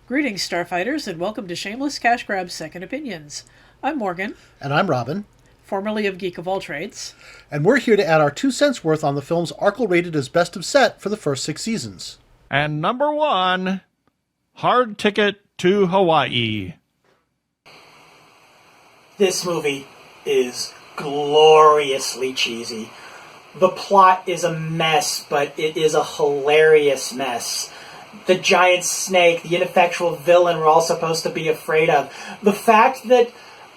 Greetings, Starfighters, and welcome to Shameless Cashgrab Second Opinions. I'm Morgan, And I'm Robin. formerly of Geek of All Trades. And we're here to add our 2 cents worth on the films Arkle rated as best of set for the first 6 seasons. And number one, Hard Ticket to Hawaii. This movie is gloriously cheesy. The plot is a mess, but it is a hilarious mess. The giant snake, the ineffectual villain we're all supposed to be afraid of. The fact that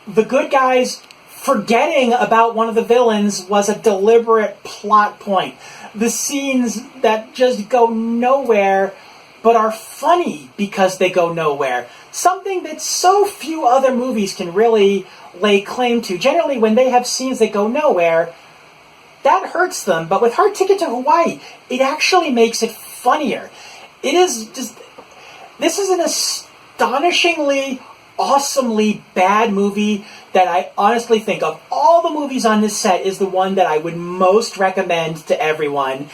the good guys forgetting about one of the villains was a deliberate plot point. The scenes that just go nowhere, but are funny because they go nowhere. Something that so few other movies can really lay claim to. Generally, when they have scenes that go nowhere, that hurts them. But with Hard Ticket to Hawaii, it actually makes it funnier. It is just... This is an astonishingly, awesomely bad movie that I honestly think of all the movies on this set is the one that I would most recommend to everyone.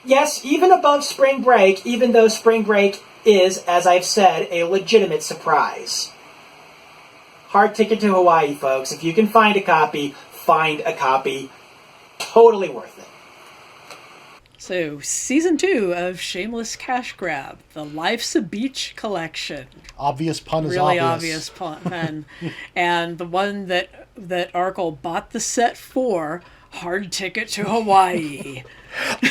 Yes, even above Spring Break, even though Spring Break is, as I've said, a legitimate surprise. Hard Ticket to Hawaii, folks. If you can find a copy, find a copy. Totally worth it. So, Season 2 of Shameless Cashgrab, the Life's a Beach collection. Obvious pun is Really obvious. pun. And the one that Arkle bought the set for, Hard Ticket to Hawaii.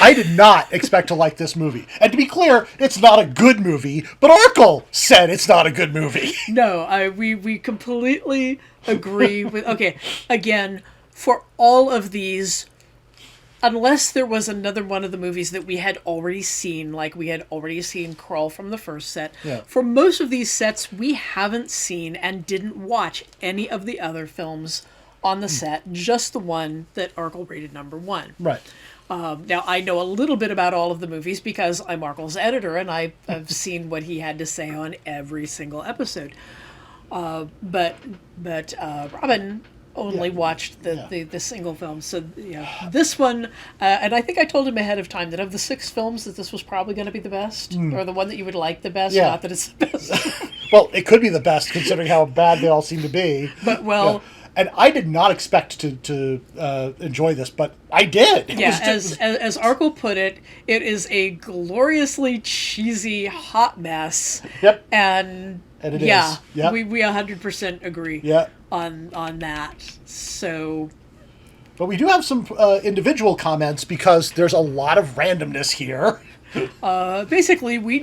I did not expect to like this movie. And to be clear, it's not a good movie, but Arkle said it's not a good movie. No, we completely agree with... Okay, again, for all of these... Unless there was another one of the movies that we had already seen, like we had already seen Crawl from the first set. Yeah. For most of these sets, we haven't seen and didn't watch any of the other films on the set, just the one that Arkle rated number one. Right. Now, I know a little bit about all of the movies because I'm Arkle's editor and I've seen what he had to say on every single episode. But Robin only watched the single film. So, yeah, this one, and I think I told him ahead of time that of the 6 films that this was probably going to be the best, or the one that you would like the best, Yeah. not that it's the best. Well, it could be the best considering how bad they all seem to be. But, well... Yeah. And I did not expect to enjoy this, but I did. It Yeah, was as Arkle put it, it is a gloriously cheesy hot mess. Yep. And it yeah, is. Yep. we 100% agree Yeah. on that. So But we do have some individual comments because there's a lot of randomness here. basically, we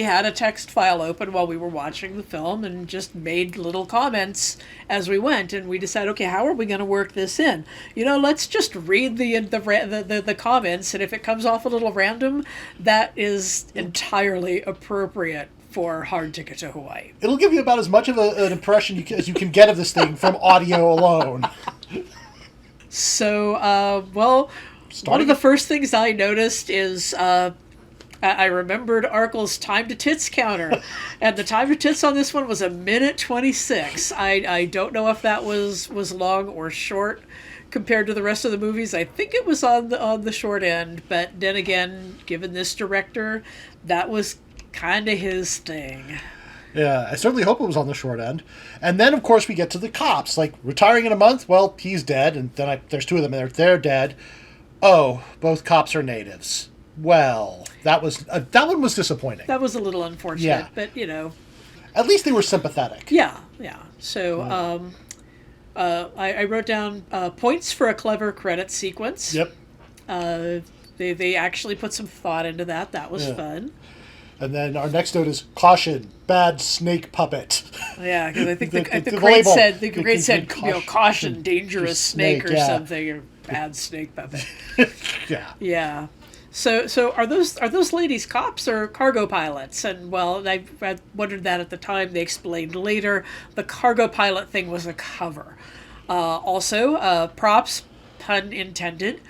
had a text file open while we were watching the film and just made little comments as we went, and we decided, okay, how are we going to work this in? Let's just read the comments, and if it comes off a little random, that is entirely appropriate for Hard Ticket to Hawaii. It'll give you about as much of an impression as you can get of this thing from audio alone. So, one of the first things I noticed is I remembered Arkle's time to tits counter, and the time to tits on this one was 1:26. I don't know if that was long or short compared to the rest of the movies. I think it was on the short end, but then again, given this director, that was kind of his thing. Yeah, I certainly hope it was on the short end. And then, of course, we get to the cops. Like, retiring in a month? Well, he's dead. And then there's 2 of them, and they're dead. Oh, both cops are natives. Well, that one was disappointing. That was a little unfortunate, Yeah. but At least they were sympathetic. yeah. So, I wrote down points for a clever credit sequence. Yep. They actually put some thought into that. That was fun. And then our next note is caution, bad snake puppet. Yeah, because I think the the grade label. said caution, dangerous snake or yeah. something, or bad snake puppet. Yeah. Yeah. So are those ladies cops or cargo pilots? And well, I wondered that at the time. They explained later the cargo pilot thing was a cover. Also, props, pun intended,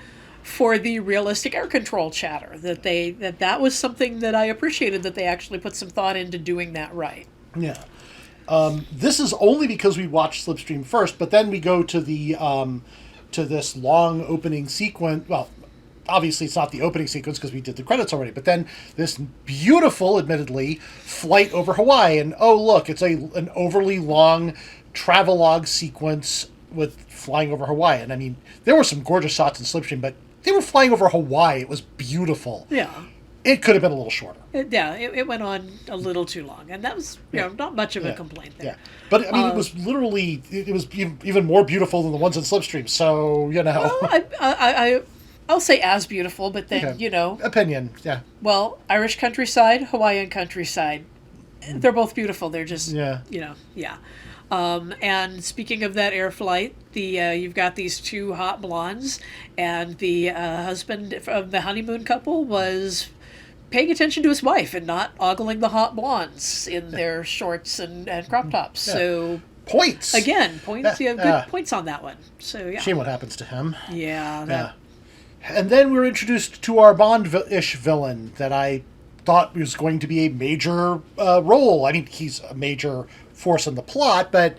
for the realistic air control chatter. That was something that I appreciated, that they actually put some thought into doing that right. Yeah. This is only because we watched Slipstream first, but then we go to the to this long opening sequence. Well, obviously it's not the opening sequence because we did the credits already, but then this beautiful, admittedly, flight over Hawaii, and oh look, it's an overly long travelogue sequence with flying over Hawaii. And I mean, there were some gorgeous shots in Slipstream, but they were flying over Hawaii. It was beautiful. Yeah. It could have been a little shorter. It went on a little too long, and that was not much of a complaint there. Yeah, but I mean, it was literally it was even more beautiful than the ones in Slipstream. So Well, I'll say as beautiful, but then opinion. Yeah. Well, Irish countryside, Hawaiian countryside, they're both beautiful. They're just and speaking of that air flight, you've got these two hot blondes, and the husband of the honeymoon couple was paying attention to his wife and not ogling the hot blondes in their shorts and crop tops. Yeah. So points again, points. Good points on that one. So yeah. Shame what happens to him. Yeah. And then we were introduced to our Bond-ish villain that I thought was going to be a major role. I mean, he's a major force in the plot, but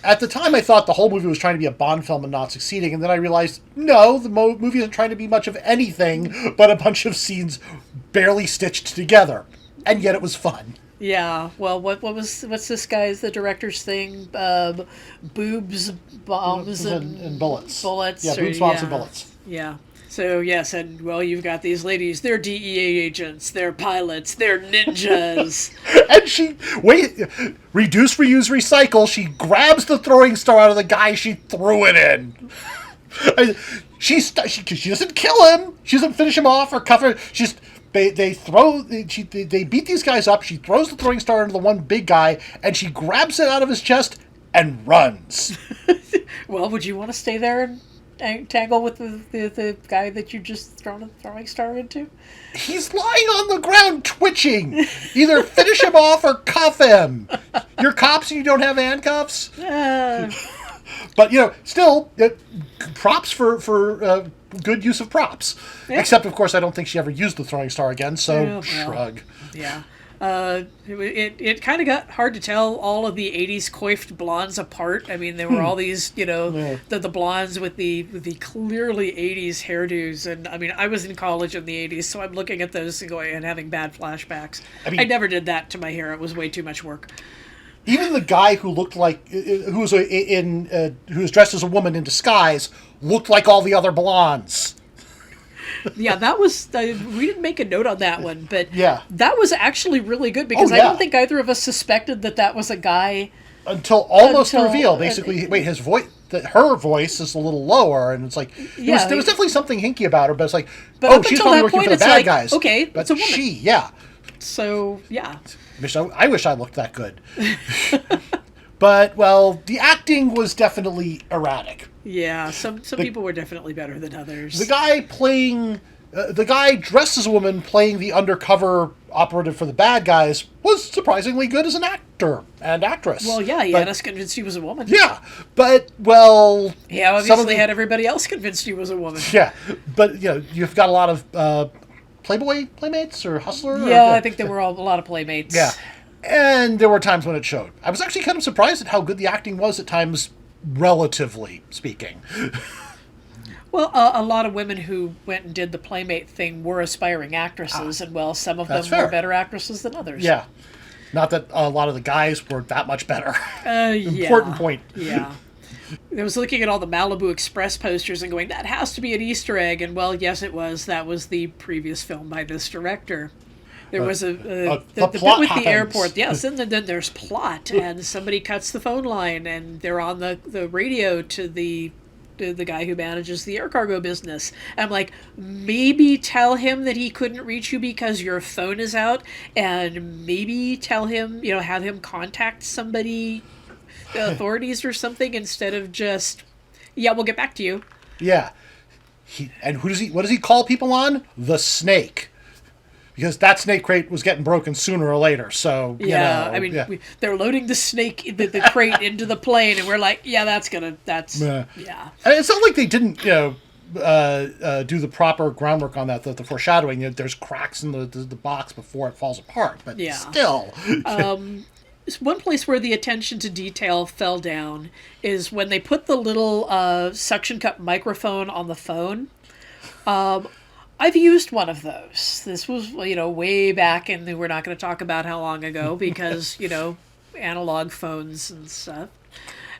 at the time I thought the whole movie was trying to be a Bond film and not succeeding, and then I realized, no, the movie isn't trying to be much of anything but a bunch of scenes barely stitched together, and yet it was fun. Yeah, well, what's this guy's, the director's thing? Boobs, bombs, and bullets. Bullets. Yeah, boobs, bombs, and bullets. Yeah. So, yes, and, well, you've got these ladies. They're DEA agents. They're pilots. They're ninjas. And reduce, reuse, recycle. She grabs the throwing star out of the guy she threw it in. She doesn't kill him. She doesn't finish him off or cuff her. They beat these guys up. She throws the throwing star into the one big guy, and she grabs it out of his chest and runs. Well, would you want to stay there and tangle with the guy that you just thrown a throwing star into? He's lying on the ground twitching. Either finish him off or cuff him. You're cops and you don't have handcuffs? But, still, props for good use of props. Yeah. Except, of course, I don't think she ever used the throwing star again, so shrug. Yeah. It kind of got hard to tell all of the 80s coiffed blondes apart. I mean, there were all these, the blondes with the clearly 80s hairdos. And, I mean, I was in college in the 80s, so I'm looking at those and having bad flashbacks. I never did that to my hair. It was way too much work. Even the guy who looked like, who was dressed as a woman in disguise, looked like all the other blondes. Yeah, that was, we didn't make a note on that one, but yeah, that was actually really good because I don't think either of us suspected that was a guy. Until almost revealed. Basically, his voice, her voice is a little lower, and it's like, there was definitely something hinky about her, but it's like, she's probably working for the bad guys. Okay, but it's a woman. So, yeah. I wish I looked that good. But, well, the acting was definitely erratic. Yeah, some people were definitely better than others. The guy dressed as a woman playing the undercover operative for the bad guys was surprisingly good as an actor and actress. Well, yeah, he had us convinced he was a woman. Yeah, but, well... Yeah, obviously had everybody else convinced he was a woman. Yeah, but, you've got a lot of Playmates or Hustler? Yeah, I think there were a lot of Playmates. Yeah, and there were times when it showed. I was actually kind of surprised at how good the acting was at times, relatively speaking. Well, a lot of women who went and did the Playmate thing were aspiring actresses, and, well, some of them were better actresses than others. Yeah. Not that a lot of the guys were that much better. Important point. Yeah. I was looking at all the Malibu Express posters and going, that has to be an Easter egg. And, well, yes, it was. That was the previous film by this director. There was the bit with the airport. Yes, and then there's plot. And somebody cuts the phone line, and they're on the radio to the guy who manages the air cargo business. And I'm like, maybe tell him that he couldn't reach you because your phone is out, and maybe tell him, have him contact somebody, the authorities or something, instead of just, we'll get back to you. Yeah. What does he call people on? The snake. Because that snake crate was getting broken sooner or later, so, they're loading the snake, the crate into the plane, and we're like, yeah. And it's not like they didn't, do the proper groundwork on that, the foreshadowing. There's cracks in the box before it falls apart, but still. One place where the attention to detail fell down is when they put the little suction cup microphone on the phone. I've used one of those. This was, way back, and we're not going to talk about how long ago because, analog phones and stuff.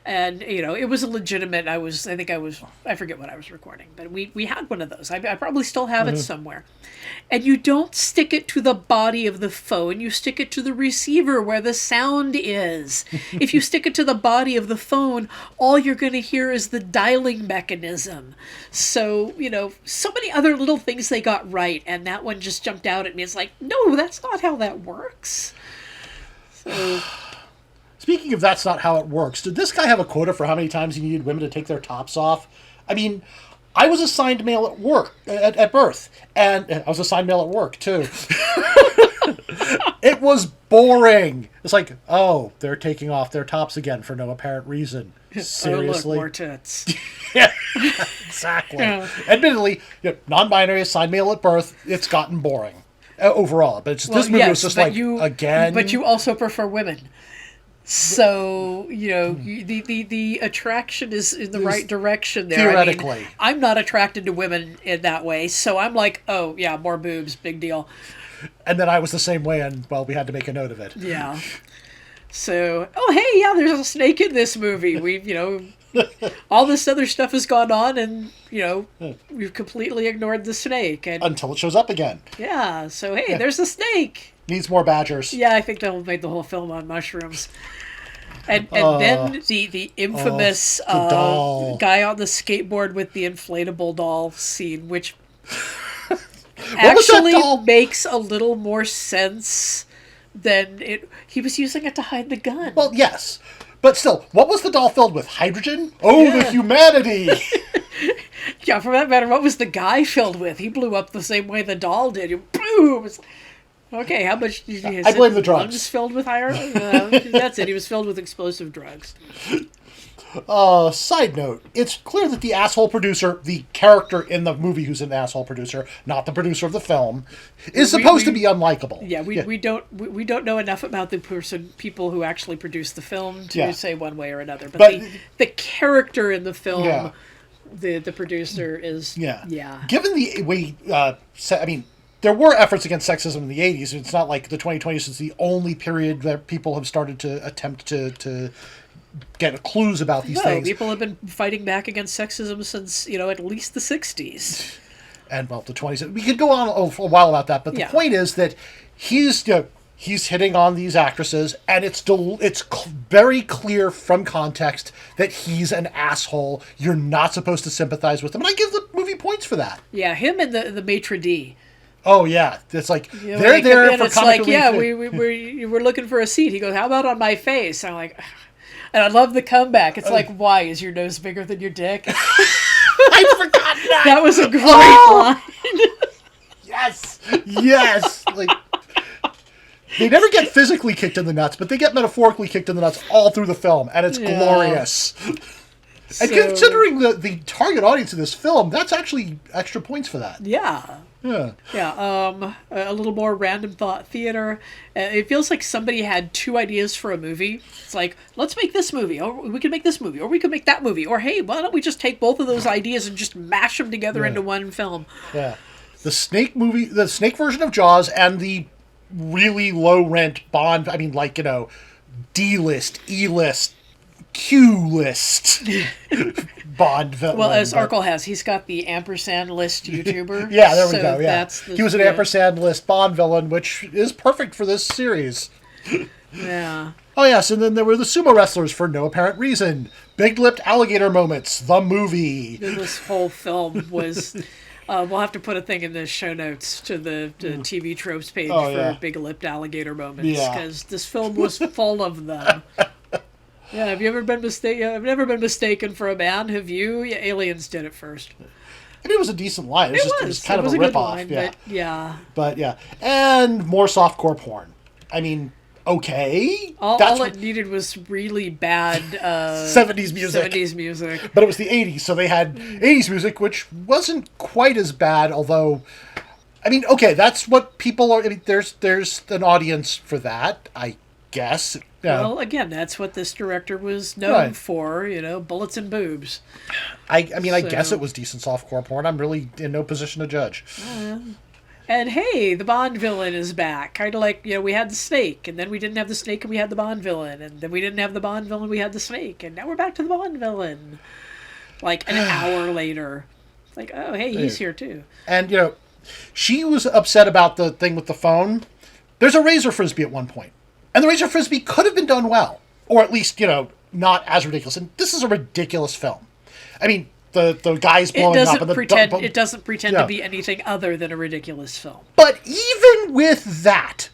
And, it was a legitimate, I forget what I was recording, but we had one of those. I probably still have it somewhere. And you don't stick it to the body of the phone, you stick it to the receiver where the sound is. If you stick it to the body of the phone, all you're going to hear is the dialing mechanism. So, so many other little things they got right, and that one just jumped out at me. It's like, no, that's not how that works. So... Speaking of that's not how it works, did this guy have a quota for how many times he needed women to take their tops off? I mean, I was assigned male at work, at birth, and I was assigned male at work, too. It was boring. It's like, oh, they're taking off their tops again for no apparent reason. Seriously? Oh, look, more tits. Yeah, exactly. Yeah. Admittedly, non-binary assigned male at birth, it's gotten boring overall. But this movie was just again... But you also prefer women. So, the attraction is in the right direction there. Theoretically. I'm not attracted to women in that way, so I'm like, oh, yeah, more boobs, big deal. And then I was the same way, and, well, we had to make a note of it. Yeah. So, oh, hey, yeah, there's a snake in this movie. We've, all this other stuff has gone on, and, we've completely ignored the snake. And, until it shows up again. Yeah, so, hey, there's a snake. Needs more badgers. Yeah, I think they'll make the whole film on mushrooms. And then the infamous the guy on the skateboard with the inflatable doll scene, which actually makes a little more sense than he was using it to hide the gun. Well, yes. But still, what was the doll filled with? Hydrogen? Oh, yeah. The humanity! Yeah, for that matter, what was the guy filled with? He blew up the same way the doll did. Boom! Okay, how much did you... I blame the drugs. Lungs filled with iron? That's it. He was filled with explosive drugs. Side note, it's clear that the asshole producer, the character in the movie who's an asshole producer, not the producer of the film, is supposed to be unlikable. Yeah, we don't know enough about the people who actually produced the film to say one way or another. But the character in the film, the producer is... Yeah. Given the way... there were efforts against sexism in the 80s. It's not like the 2020s is the only period that people have started to attempt to get clues about these things. People have been fighting back against sexism since, at least the 60s. And, well, the 20s. We could go on a while about that, but the point is that he's hitting on these actresses, and it's very clear from context that he's an asshole. You're not supposed to sympathize with him, and I give the movie points for that. Yeah, him and the maitre d'. Oh, yeah. It's like, they're there for comic relief. we're looking for a seat. He goes, how about on my face? I'm like, and I love the comeback. It's like, why? Is your nose bigger than your dick? I forgot that. That was a great line. Yes. Like, they never get physically kicked in the nuts, but they get metaphorically kicked in the nuts all through the film, and it's glorious. And considering the target audience of this film, that's actually extra points for that. Yeah. A little more random thought theater. It feels like somebody had two ideas for a movie. It's like, let's make this movie, or we could make this movie, or we could make that movie, or hey, why don't we just take both of those ideas and just mash them together into one film? Yeah. The snake movie, the snake version of Jaws, and the really low rent Bond, D-list, E-list, Q-list Bond villain. Well, as Arkle has, he's got the ampersand list YouTuber. Yeah, there we go, yeah. He was an ampersand list Bond villain, which is perfect for this series. Yeah. Oh, yes, and then there were the sumo wrestlers for no apparent reason. Big-lipped alligator moments, the movie. This whole film was... we'll have to put a thing in the show notes to the TV tropes page for big-lipped alligator moments, because this film was full of them. Yeah, have you ever been mistaken? I've never been mistaken for a man. Have you? Yeah, Aliens did it first. I mean, it was a decent line. It was kind of a ripoff. But yeah. And more softcore porn. I mean, okay. All it needed was really bad 70s music. 70s music. But it was the 80s, so they had 80s music, which wasn't quite as bad, although... I mean, okay, that's what people are... I mean, there's an audience for that, I guess. Yeah. Well, again, that's what this director was known for, bullets and boobs. I guess it was decent softcore porn. I'm really in no position to judge. And hey, the Bond villain is back. Kind of like, we had the snake, and then we didn't have the snake, and we had the Bond villain, and then we didn't have the Bond villain, we had the snake, and now we're back to the Bond villain. Like an hour later. Like, oh, hey, he's here too. And, she was upset about the thing with the phone. There's a Razor Frisbee at one point. And the Razor Frisbee could have been done well. Or at least, not as ridiculous. And this is a ridiculous film. I mean, the guy's blowing up. And it doesn't pretend to be anything other than a ridiculous film. But even with that,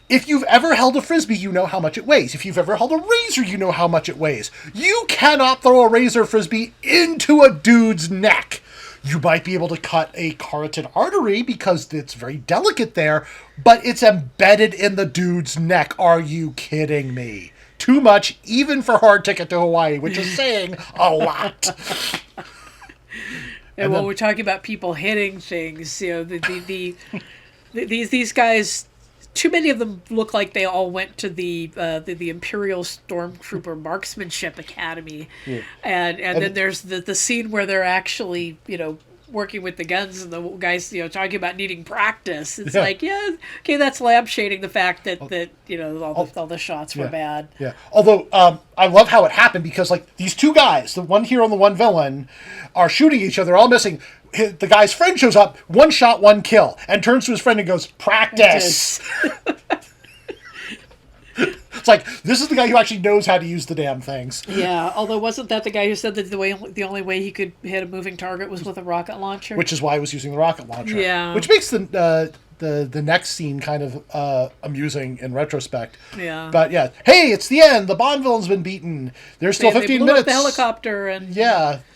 if you've ever held a Frisbee, you know how much it weighs. If you've ever held a razor, you know how much it weighs. You cannot throw a Razor Frisbee into a dude's neck. You might be able to cut a carotid artery because it's very delicate there, but it's embedded in the dude's neck. Are you kidding me? Too much, even for Hard Ticket to Hawaii, which is saying a lot. And when we're talking about people hitting things, these guys, too many of them look like they all went to the Imperial Stormtrooper Marksmanship Academy, and then there's the scene where they're actually working with the guns, and the guys talking about needing practice. It's like, okay, that's lampshading the fact that all the shots were bad. Yeah. Although I love how it happened because like these two guys, the one hero and the one villain, are shooting each other, all missing. The guy's friend shows up, one shot, one kill, and turns to his friend and goes, "Practice." It's like, this is the guy who actually knows how to use the damn things. Yeah, although wasn't that the guy who said that the only way he could hit a moving target was with a rocket launcher? Which is why he was using the rocket launcher. Yeah. Which makes the next scene kind of amusing in retrospect. Yeah. But yeah, hey, it's the end. The Bond villain's been beaten. There's still 15 they blew minutes. Up the helicopter and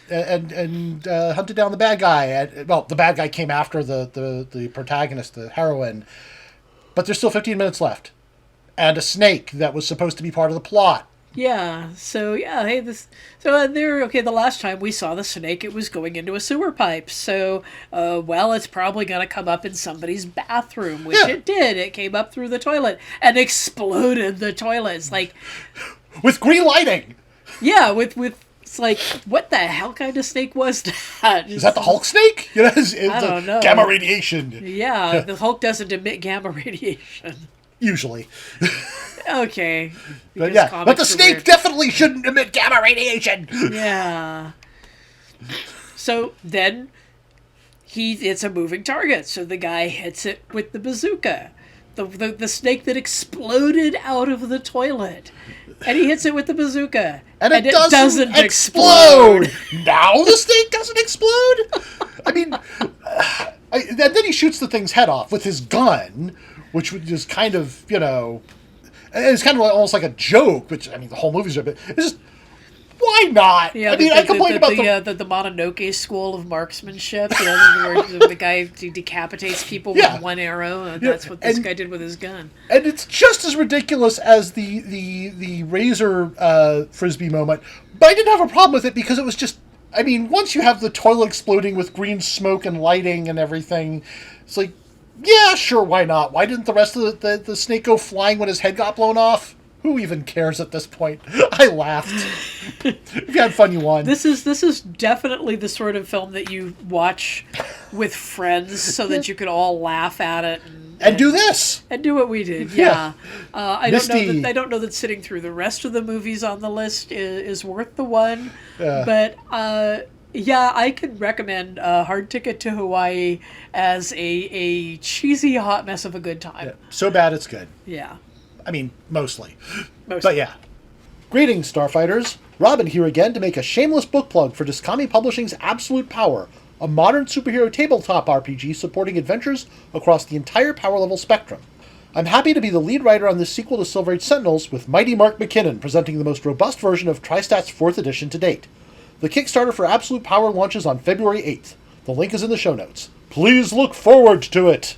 and hunted down the bad guy. The bad guy came after the protagonist, the heroine. But there's still 15 minutes left. And a snake that was supposed to be part of the plot. Yeah. So hey, the last time we saw the snake, it was going into a sewer pipe. So, it's probably going to come up in somebody's bathroom, which it did. It came up through the toilet and exploded the toilet. It's like with green lighting. Yeah, with it's like, what the hell kind of snake was that? Is that the Hulk snake? I don't know. Gamma radiation. Yeah, the Hulk doesn't emit gamma radiation. Usually. Okay. But the snake definitely shouldn't emit gamma radiation. Yeah. So then it's a moving target. So the guy hits it with the bazooka. The snake that exploded out of the toilet. And he hits it with the bazooka. And it doesn't explode. Now the snake doesn't explode? I mean, then he shoots the thing's head off with his gun, which is kind of, it's kind of almost like a joke, which, I mean, the whole movie's a bit, it's just, why not? Yeah, I complained about the Mononoke school of marksmanship, where the guy decapitates people with one arrow. That's what this guy did with his gun. And it's just as ridiculous as the Razor Frisbee moment, but I didn't have a problem with it because it was just, I mean, once you have the toilet exploding with green smoke and lighting and everything, it's like, yeah, sure, why not? Why didn't the rest of the snake go flying when his head got blown off? Who even cares at this point? I laughed. If you had fun, you won. This is definitely the sort of film that you watch with friends so that you could all laugh at it and do this and do what we did. Yeah, I don't know that sitting through the rest of the movies on the list is worth the one. But I could recommend Hard Ticket to Hawaii as a cheesy hot mess of a good time. Yeah. So bad it's good. Yeah. I mean, mostly. But yeah. Greetings, Starfighters. Robin here again to make a shameless book plug for Discami Publishing's Absolute Power, a modern superhero tabletop RPG supporting adventures across the entire power level spectrum. I'm happy to be the lead writer on this sequel to Silver Age Sentinels, with Mighty Mark McKinnon presenting the most robust version of Tristat's 4th edition to date. The Kickstarter for Absolute Power launches on February 8th. The link is in the show notes. Please look forward to it!